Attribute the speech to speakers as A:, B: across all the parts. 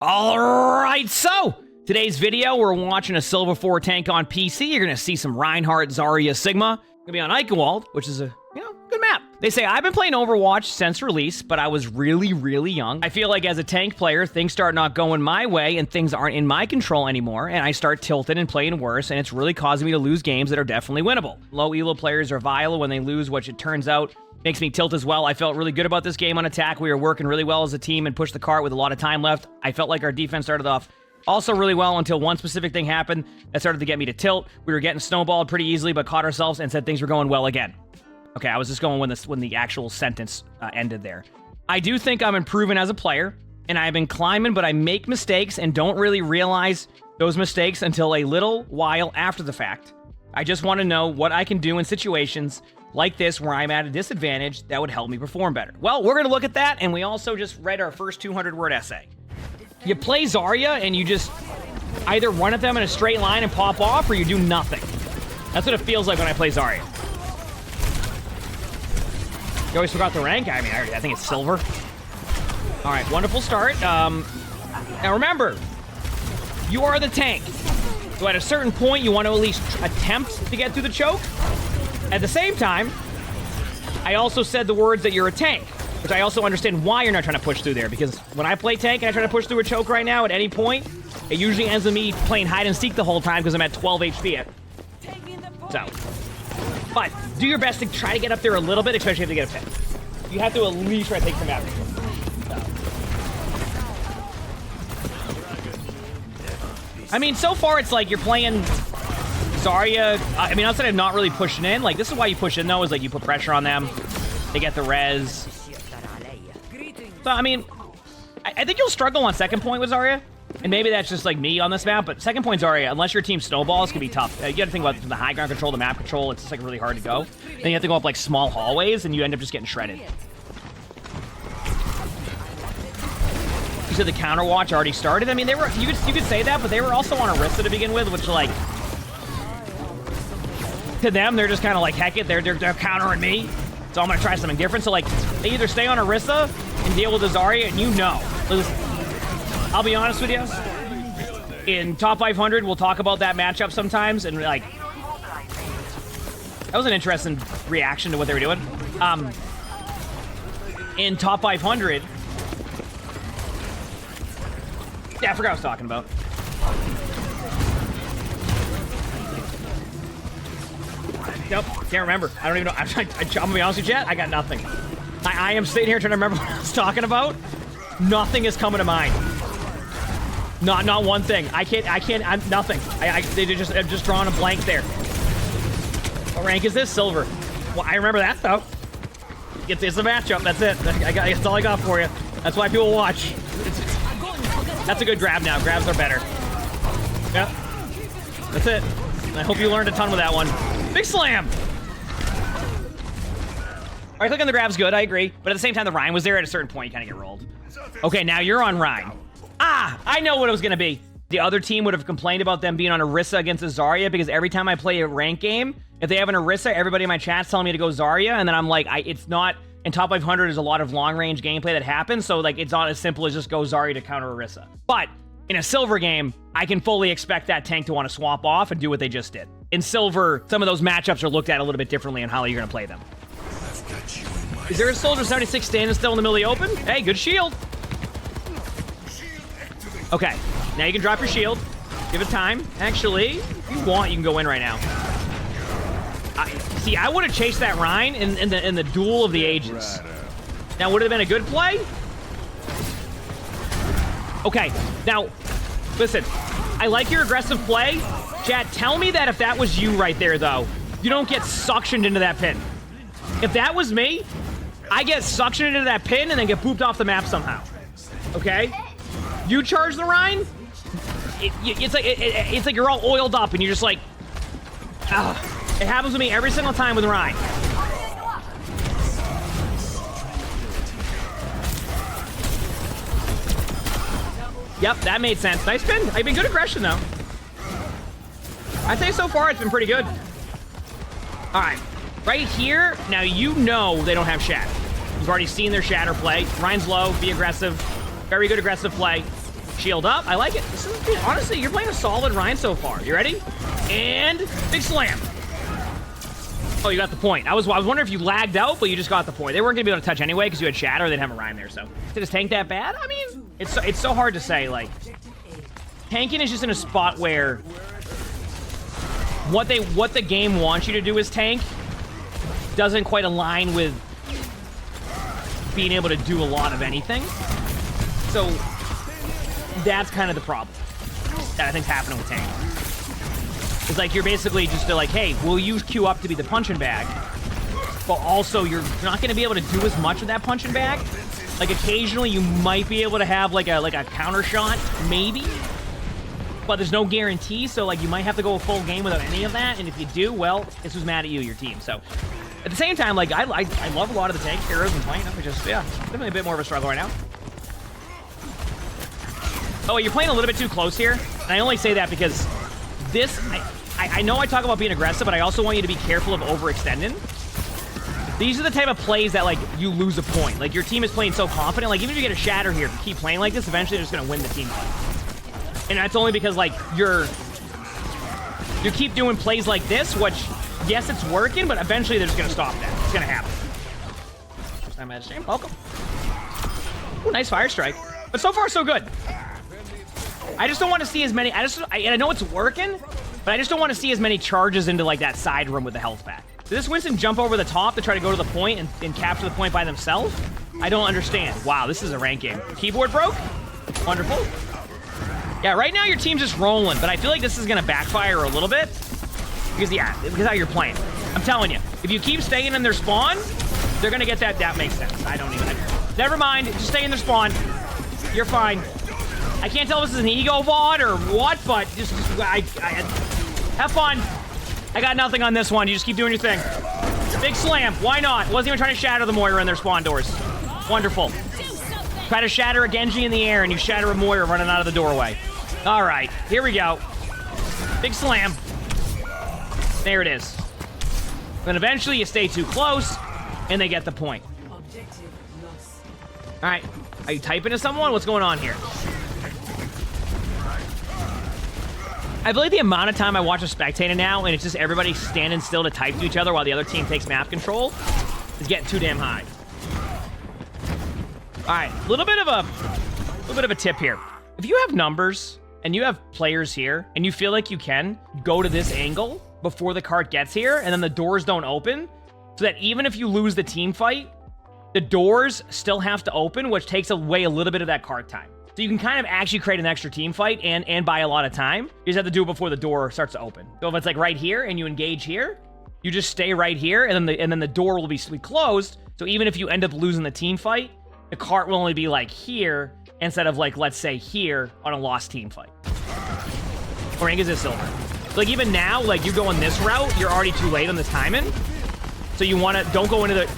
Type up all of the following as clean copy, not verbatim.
A: Alright, so today's video, we're watching a Silver 4 tank on PC. You're going to see some Reinhardt, Zarya, Sigma. Going to be on Eichenwald, which is a, good map. They say I've been playing Overwatch since release, but I was really young. I feel like as a tank player, things start not going my way and things aren't in my control anymore, and I start tilting and playing worse, and it's really causing me to lose games that are definitely winnable. Low elo players are vile when they lose, which it turns out makes me tilt as well. I felt really good about this game on attack. We were working really well as a team and pushed the cart with a lot of time left. I felt like our defense started off also really well until one specific thing happened that started to get me to tilt. We were getting snowballed pretty easily, but caught ourselves and said things were going well again. Okay, I was just going when the actual sentence ended there. I do think I'm improving as a player, and I've been climbing, but I make mistakes and don't really realize those mistakes until a little while after the fact. I just want to know what I can do in situations like this where I'm at a disadvantage that would help me perform better. Well, we're going to look at that, and we also just read our first 200-word essay. You play Zarya, and you just either run at them in a straight line and pop off, or you do nothing. That's what it feels like when I play Zarya. You always forgot the rank? I mean, I think it's silver. All right, wonderful start. Now remember, you are the tank. So at a certain point, you want to at least attempt to get through the choke. At the same time, I also said the words that you're a tank, which I also understand why you're not trying to push through there, because when I play tank and I try to push through a choke right now at any point, it usually ends with me playing hide and seek the whole time because I'm at 12 HP. So, but do your best to try to get up there a little bit, especially if you get a pin. You have to at least try to take some out. I mean, so far it's like you're playing Zarya. I mean, outside of not really pushing in, like this is why you push in though, is like you put pressure on them, they get the res. So I mean, I think you'll struggle on second point with Zarya, and maybe that's just like me on this map. But second point Zarya, unless your team snowballs, can be tough. You got to think about the high ground control, the map control. It's just like really hard to go. Then you have to go up like small hallways, and you end up just getting shredded. You said the counter watch already started. I mean, they were you could say that, but they were also on Orisa to begin with, which like to them they're just kind of like heck it, they're countering me, so I'm gonna try something different. So like they either stay on Orisa and deal with the Zarya, and I'll be honest with you, in top 500 we'll talk about that matchup sometimes, and like that was an interesting reaction to what they were doing. In top 500, yeah, I forgot what I was talking about. Nope, can't remember. I don't even know. I'm gonna be honest with you, chat, I got nothing. I am sitting here trying to remember what I was talking about. Nothing is coming to mind. Not one thing. I'm nothing. They just drawing a blank there. What rank is this? Silver. Well, I remember that though. It's a matchup. That's it. That's all I got for you. That's why people watch. That's a good grab now. Grabs are better. Yep. That's it. I hope you learned a ton with that one. Big slam! Alright, clicking the grab's good, I agree. But at the same time, the Ryan was there. At a certain point, you kind of get rolled. Okay, now you're on Ryan. Ah! I know what it was going to be. The other team would have complained about them being on Orisa against a Zarya, because every time I play a rank game, if they have an Orisa, everybody in my chat's telling me to go Zarya, and then I'm like, it's not... In top 500, there's a lot of long-range gameplay that happens, so like it's not as simple as just go Zarya to counter Orisa. But in a Silver game, I can fully expect that tank to want to swap off and do what they just did. In Silver, some of those matchups are looked at a little bit differently on how you're going to play them. Is there a Soldier 76 standing still in the middle of the open? Hey, good shield. Okay, now you can drop your shield. Give it time. Actually, if you want, you can go in right now. See, I would have chased that Rhine in the duel of the ages. Now, would it have been a good play? Okay, now, listen. I like your aggressive play. Chat, tell me that if that was you right there, though, you don't get suctioned into that pin. If that was me, I get suctioned into that pin and then get booped off the map somehow. Okay? You charge the Rhine, it's like you're all oiled up and you're just like, ah. It happens with me every single time with Ryan. Yep, that made sense. Nice spin. I've been good aggression, though. I'd say so far it's been pretty good. All right. Right here, now you know they don't have Shatter. You've already seen their Shatter play. Ryan's low, be aggressive. Very good aggressive play. Shield up. I like it. This is, honestly, you're playing a solid Rein so far. You ready? And big slam. Oh, you got the point. I was wondering if you lagged out, but you just got the point. They weren't going to be able to touch anyway because you had Shatter. They'd have a Rein there, so. Did his tank that bad? I mean, it's so hard to say. Like, tanking is just in a spot where what the game wants you to do as tank doesn't quite align with being able to do a lot of anything. So that's kind of the problem that I think's happening with tank. It's like you're basically just like, hey, we'll use Q up to be the punching bag, but also you're not going to be able to do as much with that punching bag. Like occasionally you might be able to have like a counter shot, maybe, but there's no guarantee. So like you might have to go a full game without any of that, and if you do, well, it's who's mad at you, your team. So at the same time, like I love a lot of the tank heroes and playing them. It's just definitely a bit more of a struggle right now. Oh, you're playing a little bit too close here, and I only say that because this. I know I talk about being aggressive, but I also want you to be careful of overextending. These are the type of plays that, like, you lose a point. Like, your team is playing so confident. Like, even if you get a shatter here, if you keep playing like this, eventually they're just going to win the team fight. And that's only because, like, you keep doing plays like this, which, yes, it's working, but eventually they're just going to stop that. It's going to happen. First time at stream. Welcome. Ooh, nice fire strike. But so far, so good. I just don't want to see as many... and I know it's working, but I just don't want to see as many charges into, like, that side room with the health pack. Did this Winston jump over the top to try to go to the point and capture the point by themselves? I don't understand. Wow, this is a rank game. Keyboard broke? Wonderful. Yeah, right now your team's just rolling, but I feel like this is going to backfire a little bit. Because, yeah, because how you're playing. I'm telling you, if you keep staying in their spawn, they're going to get that. That makes sense. I don't even... Never mind. Just stay in their spawn. You're fine. I can't tell if this is an ego VOD or what, but just have fun. I got nothing on this one. You just keep doing your thing. Big slam. Why not? Wasn't even trying to shatter the Moira in their spawn doors. Wonderful. Try to shatter a Genji in the air, and you shatter a Moira running out of the doorway. All right. Here we go. Big slam. There it is. Then eventually you stay too close, and they get the point. All right. Are you typing to someone? What's going on here? I feel like the amount of time I watch a Spectating now, and it's just everybody standing still to type to each other while the other team takes map control, is getting too damn high. All right, a little bit of a tip here. If you have numbers and you have players here, and you feel like you can go to this angle before the cart gets here, and then the doors don't open, so that even if you lose the team fight, the doors still have to open, which takes away a little bit of that cart time. So you can kind of actually create an extra team fight and buy a lot of time. You just have to do it before the door starts to open. So if it's like right here and you engage here, you just stay right here, and then the door will be closed. So even if you end up losing the team fight, the cart will only be like here instead of like, let's say here on a lost team fight. Or rank is it silver? So like even now, like you go on this route, you're already too late on this timing. So you want to, don't go into the,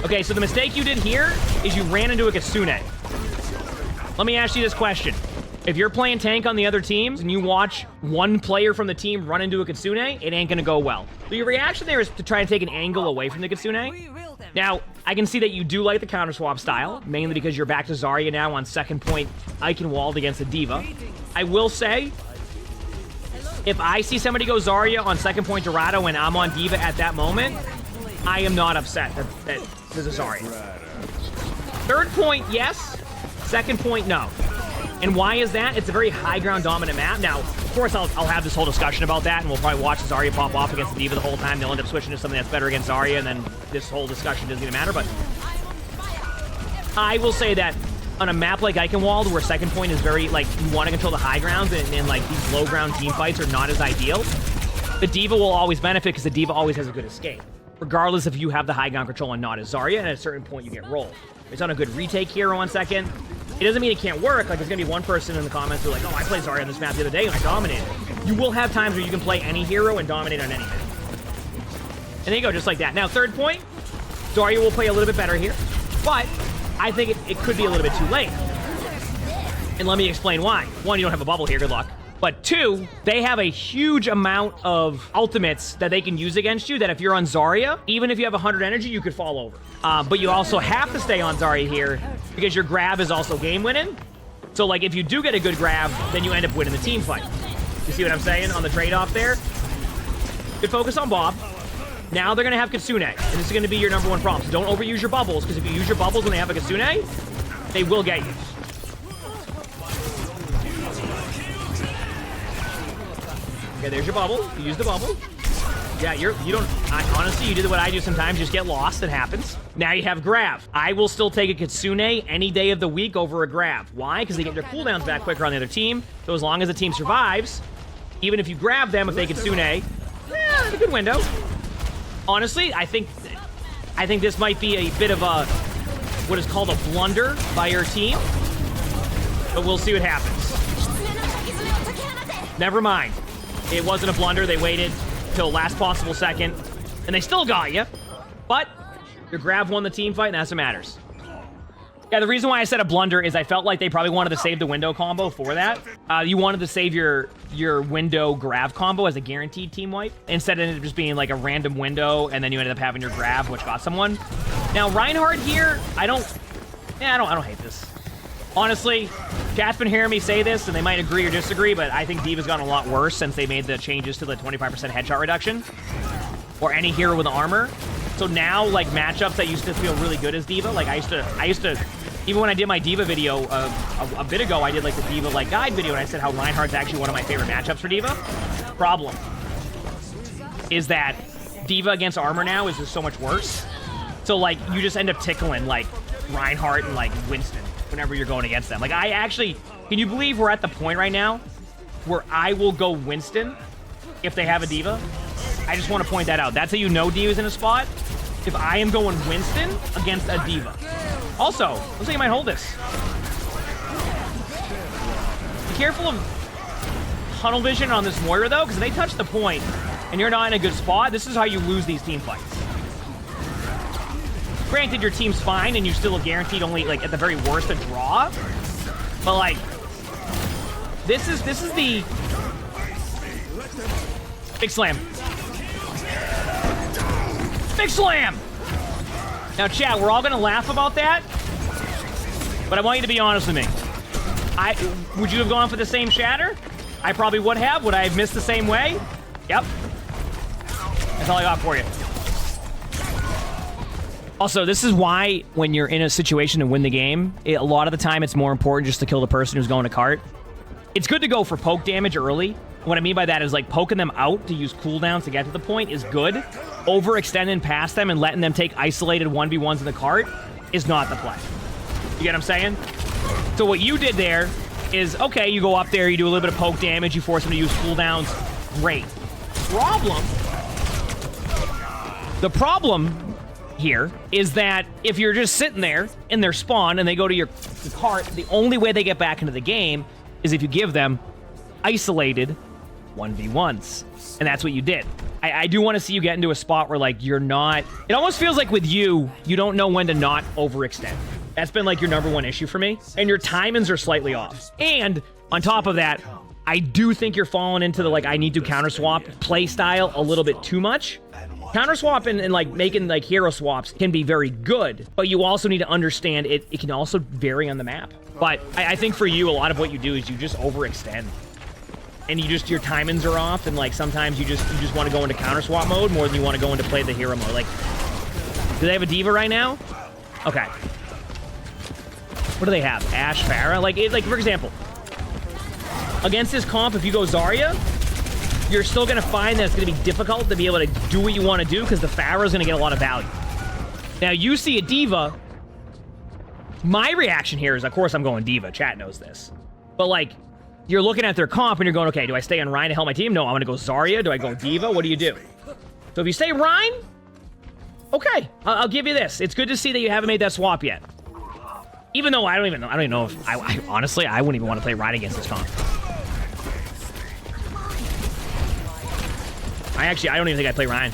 A: Okay, so the mistake you did here is you ran into a Kitsune. Let me ask you this question. If you're playing tank on the other teams and you watch one player from the team run into a Kitsune, it ain't gonna go well. So your reaction there is to try and take an angle away from the Kitsune. Now, I can see that you do like the counter swap style, mainly because you're back to Zarya now on second point Eichenwald against the D.Va. I will say, if I see somebody go Zarya on second point Dorado and I'm on D.Va at that moment, I am not upset that there's a Zarya. Third point, yes. Second point, no. And why is that? It's a very high ground dominant map. Now, of course, I'll have this whole discussion about that, and we'll probably watch Zarya pop off against the D.Va the whole time. They'll end up switching to something that's better against Zarya, and then this whole discussion doesn't even matter. But I will say that on a map like Eichenwald, where second point is very, like, you want to control the high grounds, and like, these low ground team fights are not as ideal, the D.Va will always benefit because the D.Va always has a good escape, regardless if you have the high ground control and not as Zarya, and at a certain point you get rolled. It's on a good retake here on second. It doesn't mean it can't work. Like, there's going to be one person in the comments who are like, oh, I played Zarya on this map the other day and I dominated. You will have times where you can play any hero and dominate on anything. And there you go, just like that. Now, third point, Zarya will play a little bit better here, but I think it could be a little bit too late. And let me explain why. One, you don't have a bubble here, good luck. But two, they have a huge amount of ultimates that they can use against you that if you're on Zarya, even if you have 100 energy, you could fall over. But you also have to stay on Zarya here because your grab is also game winning. So, like, if you do get a good grab, then you end up winning the team fight. You see what I'm saying on the trade-off there? Good focus on Bob. Now they're going to have Kitsune, and this is going to be your number one problem. So don't overuse your bubbles, because if you use your bubbles when they have a Kitsune, they will get you. Okay, there's your bubble. You use the bubble. Yeah, you don't, honestly, you did what I do sometimes, just get lost, it happens. Now you have grab. I will still take a Kitsune any day of the week over a grab. Why? Because they get their cooldowns back quicker on the other team, so as long as the team survives, even if you grab them, if they Kitsune, it's a good window. Honestly, I think this might be a bit of a, what is called a blunder by your team, but we'll see what happens. Never mind. It wasn't a blunder, they waited till last possible second, and they still got you. But your grab won the team fight, and that's what matters. Yeah, the reason why I said a blunder is I felt like they probably wanted to save the window combo for that. You wanted to save your window grab combo as a guaranteed team wipe, instead of it just being like a random window, and then you ended up having your grab, which got someone. Now Reinhardt here, I don't hate this. Honestly, chat's been hearing me say this, and they might agree or disagree, but I think D.Va's gotten a lot worse since they made the changes to the 25% headshot reduction, or any hero with armor. So now, like, matchups that used to feel really good as D.Va, like I used to, even when I did my D.Va video a bit ago, I did like the D.Va like guide video, and I said how Reinhardt's actually one of my favorite matchups for D.Va. Problem is that D.Va against armor now is just so much worse. So like, you just end up tickling like Reinhardt and like Winston whenever you're going against them. Like, I actually, can you believe we're at the point right now where I will go Winston if they have a D.Va? I just want to point that out. That's how you know D.Va's in a spot. If I am going Winston against a D.Va. Also, looks like you might hold this. Be careful of tunnel vision on this Moira, though, because if they touch the point and you're not in a good spot, this is how you lose these team fights. Granted, your team's fine, and you still guaranteed only, like, at the very worst, a draw. But, like, this is the... Big slam. Big slam! Now, chat, we're all gonna laugh about that, but I want you to be honest with me. Would you have gone for the same shatter? I probably would have. Would I have missed the same way? Yep. That's all I got for you. Also, this is why when you're in a situation to win the game, a lot of the time it's more important just to kill the person who's going to cart. It's good to go for poke damage early. What I mean by that is, like, poking them out to use cooldowns to get to the point is good. Overextending past them and letting them take isolated 1v1s in the cart is not the play. You get what I'm saying? So what you did there is, okay, you go up there, you do a little bit of poke damage, you force them to use cooldowns. Great. The problem here is that if you're just sitting there in their spawn and they go to your cart, the only way they get back into the game is if you give them isolated 1v1s. And that's what you did. I do want to see you get into a spot where, like, you're not... It almost feels like with you don't know when to not overextend. That's been, like, your number one issue for me. And your timings are slightly off. And on top of that, I do think you're falling into the, like, I need to counter swap play style a little bit too much. Counter swap and like, making, like, hero swaps can be very good, but you also need to understand it can also vary on the map. But I think for you, a lot of what you do is you just overextend. And your timings are off, and, like, sometimes you just want to go into counter swap mode more than you want to go into play the hero mode. Like, do they have a D.Va right now? Okay. What do they have? Ashe, Pharah? Like, for example, against this comp, if you go Zarya, you're still going to find that it's going to be difficult to be able to do what you want to do because the Pharah is going to get a lot of value. Now, you see a D.Va. My reaction here is, of course, I'm going D.Va. Chat knows this. But, like, you're looking at their comp and you're going, okay, do I stay on Rein to help my team? No, I'm going to go Zarya. Do I go D.Va? What do you do? So if you stay Rein, okay, I'll give you this. It's good to see that you haven't made that swap yet. Even though I don't even know if I honestly, I wouldn't even want to play Rein against this comp. I don't even think I'd play Rein.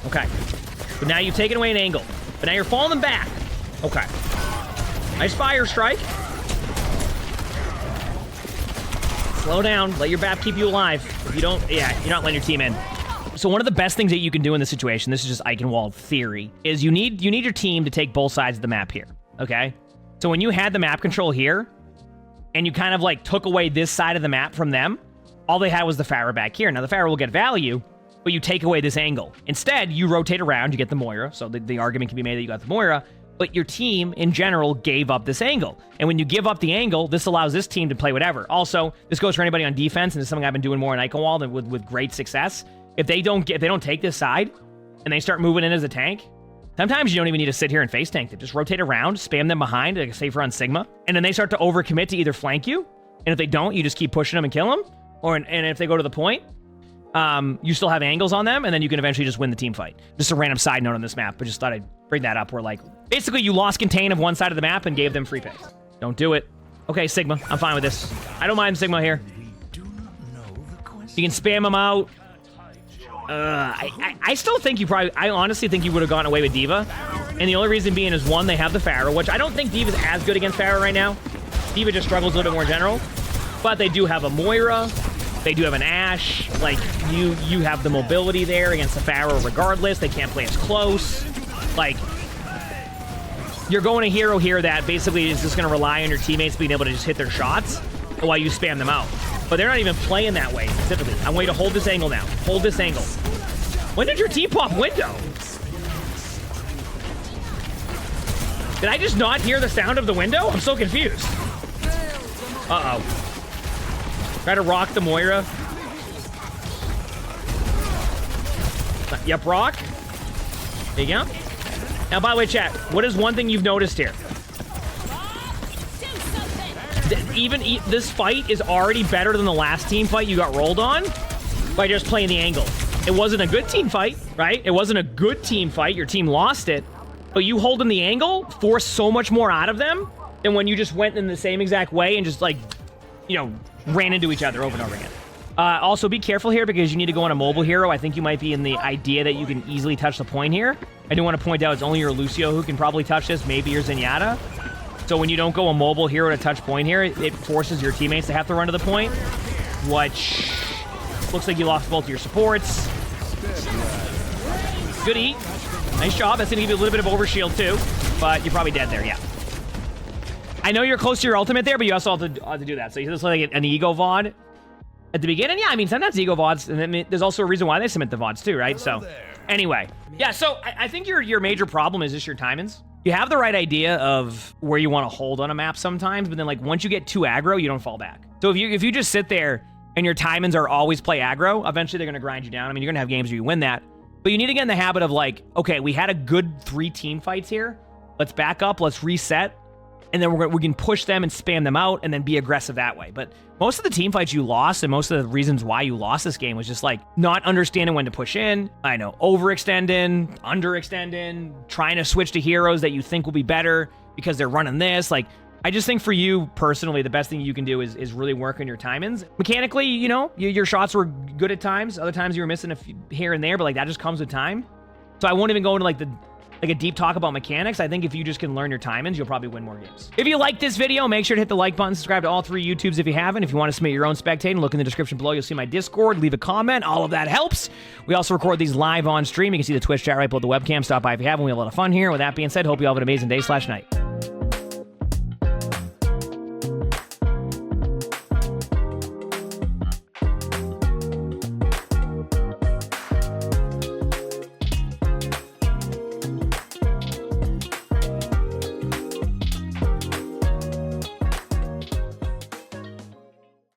A: Okay. But now you've taken away an angle. But now you're falling them back. Okay. Nice fire strike. Slow down. Let your BAP keep you alive. If you don't, yeah, you're not letting your team in. So one of the best things that you can do in this situation, this is just Eichenwald theory, is you need your team to take both sides of the map here, okay? So when you had the map control here, and you kind of like took away this side of the map from them, all they had was the Pharah back here. Now the Pharah will get value, but you take away this angle. Instead, you rotate around, you get the Moira, so the argument can be made that you got the Moira, but your team, in general, gave up this angle. And when you give up the angle, this allows this team to play whatever. Also, this goes for anybody on defense, and it's something I've been doing more in Eichenwald and with great success. If they don't take this side, and they start moving in as a tank, sometimes you don't even need to sit here and face tank them. Just rotate around, spam them behind, like a safer on Sigma, and then they start to overcommit to either flank you, and if they don't, you just keep pushing them and kill them, and if they go to the point, you still have angles on them, and then you can eventually just win the team fight. Just a random side note on this map, but just thought I'd bring that up where, like, basically you lost contain of one side of the map and gave them free picks. Don't do it. Okay, Sigma, I'm fine with this. I don't mind Sigma here. You can spam them out. I still think I honestly think you would have gotten away with D.Va. And the only reason being is, one, they have the Pharah, which I don't think D.Va's as good against Pharah right now. D.Va just struggles a little bit more in general. But they do have a Moira. They do have an Ashe. Like, you have the mobility there against the Pharah regardless. They can't play as close. Like, you're going a hero here that basically is just going to rely on your teammates being able to just hit their shots while you spam them out. But they're not even playing that way specifically. I want you to hold this angle now. Hold this angle. When did your team pop window? Did I just not hear the sound of the window? I'm so confused. Uh-oh. Try to rock the Moira. Yep, rock. There you go. Now, by the way, chat, what is one thing you've noticed here? Even this fight is already better than the last team fight you got rolled on by just playing the angle. It wasn't a good team fight, right? It wasn't a good team fight. Your team lost it. But you holding the angle forced so much more out of them than when you just went in the same exact way and just, like, you know, ran into each other over and over again. Also, be careful here because you need to go on a mobile hero. I think you might be in the idea that you can easily touch the point here. I do want to point out it's only your Lucio who can probably touch this, maybe your Zenyatta. So when you don't go a mobile hero to touch point here, it forces your teammates to have to run to the point, which looks like you lost both of your supports. Good eat. Nice job. That's going to give you a little bit of overshield too, but you're probably dead there, yeah. I know you're close to your ultimate there, but you also have to do that. So you just like an ego VOD at the beginning. Yeah, I mean, sometimes ego VODs, and then there's also a reason why they submit the VODs too, right? So anyway, yeah, so I think your major problem is just your timings. You have the right idea of where you want to hold on a map sometimes, but then, like, once you get too aggro, you don't fall back. So if you just sit there and your timings are always play aggro, eventually they're going to grind you down. I mean, you're going to have games where you win that, but you need to get in the habit of, like, okay, we had a good 3 team fights here. Let's back up, let's reset, and then we can push them and spam them out and then be aggressive that way. But most of the team fights you lost, and most of the reasons why you lost this game was just, like, not understanding when to push in. I know, overextending, underextending, trying to switch to heroes that you think will be better because they're running this. Like, I just think for you personally, the best thing you can do is really work on your timings. Mechanically, you know, your shots were good at times. Other times you were missing a few here and there, but, like, that just comes with time. So I won't even go into, like, a deep talk about mechanics. I think if you just can learn your timings, you'll probably win more games. If you like this video, make sure to hit the like button, subscribe to all 3 YouTubes if you haven't. If you want to submit your own spectating, look in the description below. You'll see my Discord. Leave a comment. All of that helps. We also record these live on stream. You can see the Twitch chat right below the webcam. Stop by if you haven't. We have a lot of fun here. With that being said, hope you all have an amazing day/night.